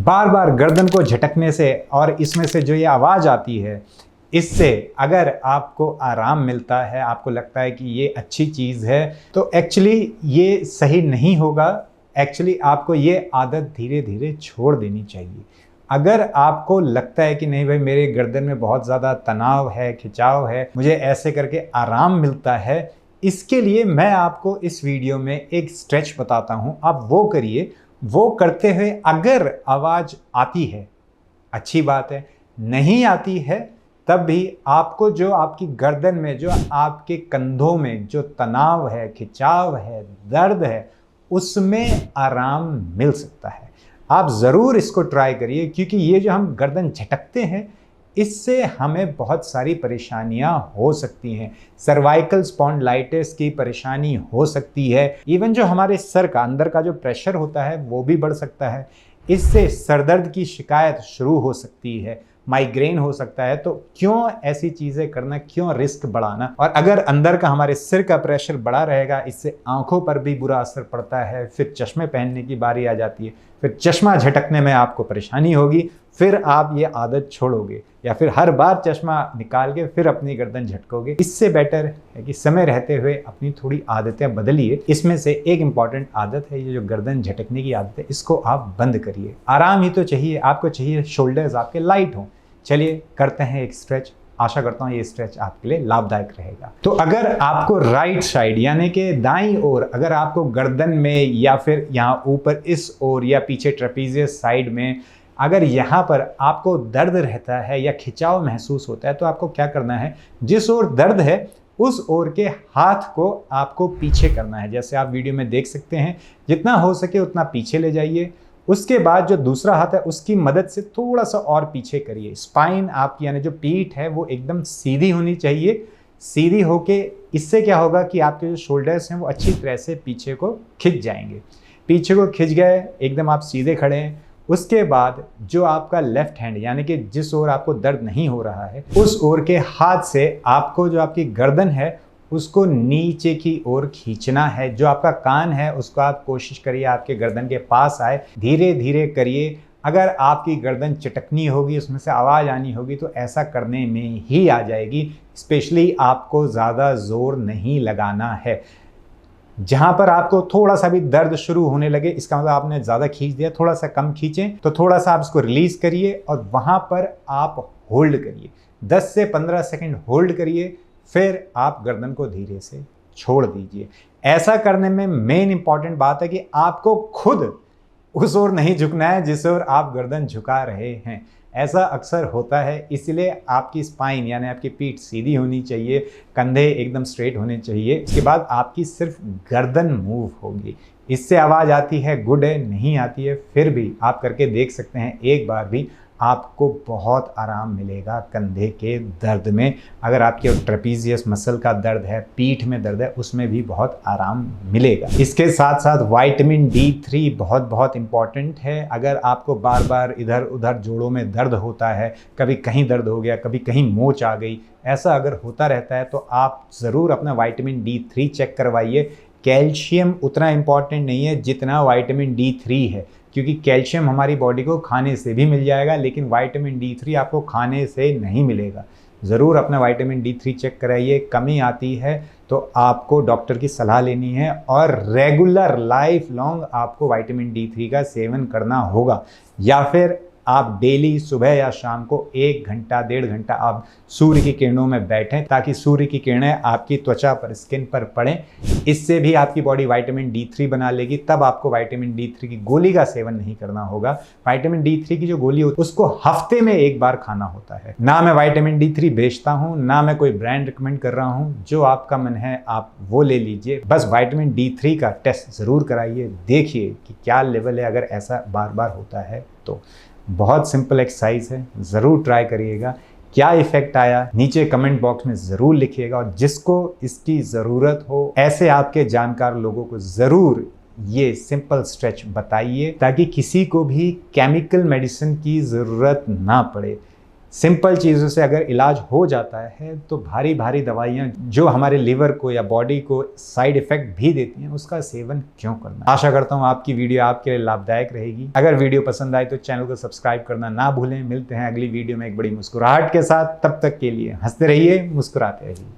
बार बार गर्दन को झटकने से और इसमें से जो ये आवाज़ आती है, इससे अगर आपको आराम मिलता है, आपको लगता है कि ये अच्छी चीज़ है, तो एक्चुअली ये सही नहीं होगा। एक्चुअली आपको ये आदत धीरे धीरे छोड़ देनी चाहिए। अगर आपको लगता है कि नहीं भाई मेरे गर्दन में बहुत ज़्यादा तनाव है, खिंचाव है, मुझे ऐसे करके आराम मिलता है, इसके लिए मैं आपको इस वीडियो में एक स्ट्रेच बताता हूँ। आप वो करिए। वो करते हुए अगर आवाज़ आती है, अच्छी बात है, नहीं आती है तब भी आपको जो आपकी गर्दन में, जो आपके कंधों में जो तनाव है, खिंचाव है, दर्द है, उसमें आराम मिल सकता है। आप ज़रूर इसको ट्राई करिए, क्योंकि ये जो हम गर्दन झटकते हैं इससे हमें बहुत सारी परेशानियां हो सकती हैं। सर्वाइकल स्पॉन्डिलाइटिस की परेशानी हो सकती है। इवन जो हमारे सर का अंदर का जो प्रेशर होता है वो भी बढ़ सकता है। इससे सरदर्द की शिकायत शुरू हो सकती है, माइग्रेन हो सकता है। तो क्यों ऐसी चीज़ें करना, क्यों रिस्क बढ़ाना। और अगर अंदर का हमारे सिर का प्रेशर बढ़ा रहेगा, इससे आंखों पर भी बुरा असर पड़ता है। फिर चश्मे पहनने की बारी आ जाती है, फिर चश्मा झटकने में आपको परेशानी होगी, फिर आप ये आदत छोड़ोगे या फिर हर बार चश्मा निकाल के फिर अपनी गर्दन झटकोगे। इससे बेटर है कि समय रहते हुए अपनी थोड़ी आदतें बदलिए। इसमें से एक इंपॉर्टेंट आदत है ये जो गर्दन झटकने की आदत है, इसको आप बंद करिए। आराम ही तो चाहिए, आपको चाहिए शोल्डर्स आपके लाइट हों। चलिए करते हैं एक स्ट्रेच। आशा करता हूँ ये स्ट्रेच आपके लिए लाभदायक रहेगा। तो अगर आपको राइट साइड यानी कि दाईं ओर, अगर आपको गर्दन में या फिर यहाँ ऊपर इस ओर या पीछे ट्रेपीजियस साइड में अगर यहाँ पर आपको दर्द रहता है या खिंचाव महसूस होता है, तो आपको क्या करना है, जिस ओर दर्द है उस ओर के हाथ को आपको पीछे करना है। जैसे आप वीडियो में देख सकते हैं, जितना हो सके उतना पीछे ले जाइए। उसके बाद जो दूसरा हाथ है उसकी मदद से थोड़ा सा और पीछे करिए। स्पाइन आपकी यानी जो पीठ है वो एकदम सीधी होनी चाहिए। सीधी होके इससे क्या होगा कि आपके जो शोल्डर्स हैं वो अच्छी तरह से पीछे को खिंच जाएंगे। पीछे को खिंच गए, एकदम आप सीधे खड़े हैं। उसके बाद जो आपका लेफ्ट हैंड यानी कि जिस ओर आपको दर्द नहीं हो रहा है, उस ओर के हाथ से आपको जो आपकी गर्दन है उसको नीचे की ओर खींचना है। जो आपका कान है उसको आप कोशिश करिए आपके गर्दन के पास आए। धीरे धीरे करिए। अगर आपकी गर्दन चटकनी होगी, उसमें से आवाज़ आनी होगी, तो ऐसा करने में ही आ जाएगी। स्पेशली आपको ज़्यादा जोर नहीं लगाना है। जहां पर आपको थोड़ा सा भी दर्द शुरू होने लगे, इसका मतलब आपने ज़्यादा खींच दिया, थोड़ा सा कम खींचें, तो थोड़ा सा आप इसको रिलीज करिए और वहां पर आप होल्ड करिए। 10 से 15 सेकंड होल्ड करिए, फिर आप गर्दन को धीरे से छोड़ दीजिए। ऐसा करने में मेन इंपॉर्टेंट बात है कि आपको खुद उस ओर नहीं झुकना है जिस ओर आप गर्दन झुका रहे हैं। ऐसा अक्सर होता है, इसलिए आपकी स्पाइन यानी आपकी पीठ सीधी होनी चाहिए, कंधे एकदम स्ट्रेट होने चाहिए। इसके बाद आपकी सिर्फ गर्दन मूव होगी। इससे आवाज़ आती है, गुड है, नहीं आती है फिर भी आप करके देख सकते हैं एक बार भी। आपको बहुत आराम मिलेगा कंधे के दर्द में। अगर आपके ट्रेपीजियस मसल का दर्द है, पीठ में दर्द है, उसमें भी बहुत आराम मिलेगा। इसके साथ साथ विटामिन D3 बहुत बहुत इम्पॉर्टेंट है। अगर आपको बार बार इधर उधर जोड़ों में दर्द होता है, कभी कहीं दर्द हो गया, कभी कहीं मोच आ गई, ऐसा अगर होता रहता है तो आप ज़रूर अपना विटामिन D3 चेक करवाइए। कैल्शियम उतना इम्पॉर्टेंट नहीं है जितना विटामिन D3 है, क्योंकि कैल्शियम हमारी बॉडी को खाने से भी मिल जाएगा, लेकिन विटामिन D3 आपको खाने से नहीं मिलेगा। ज़रूर अपना विटामिन D3 चेक कराइए। कमी आती है तो आपको डॉक्टर की सलाह लेनी है और रेगुलर लाइफ लॉन्ग आपको विटामिन D3 का सेवन करना होगा। या फिर आप डेली सुबह या शाम को 1 घंटा 1.5 घंटा आप सूर्य की किरणों में बैठें, ताकि सूर्य की किरणें आपकी त्वचा पर, स्किन पर पड़ें। इससे भी आपकी बॉडी विटामिन D3 बना लेगी। तब आपको विटामिन D3 की गोली का सेवन नहीं करना होगा। विटामिन D3 की जो गोली होती है उसको हफ्ते में 1 बार खाना होता है। ना मैं विटामिन D3 बेचता हूँ, ना मैं कोई ब्रांड रिकमेंड कर रहा हूँ। जो आपका मन है आप वो ले लीजिए। बस विटामिन D3 का टेस्ट ज़रूर कराइए, देखिए कि क्या लेवल है। अगर ऐसा बार बार होता है तो बहुत सिंपल एक्सरसाइज है, ज़रूर ट्राई करिएगा। क्या इफेक्ट आया नीचे कमेंट बॉक्स में ज़रूर लिखिएगा। और जिसको इसकी ज़रूरत हो, ऐसे आपके जानकार लोगों को ज़रूर ये सिंपल स्ट्रेच बताइए, ताकि किसी को भी केमिकल मेडिसिन की ज़रूरत ना पड़े। सिंपल चीज़ों से अगर इलाज हो जाता है तो भारी भारी दवाइयाँ जो हमारे लिवर को या बॉडी को साइड इफ़ेक्ट भी देती हैं, उसका सेवन क्यों करना। आशा करता हूँ आपकी वीडियो आपके लिए लाभदायक रहेगी। अगर वीडियो पसंद आए तो चैनल को सब्सक्राइब करना ना भूलें। मिलते हैं अगली वीडियो में एक बड़ी मुस्कुराहट के साथ। तब तक के लिए हंसते रहिए, मुस्कुराते रहिए।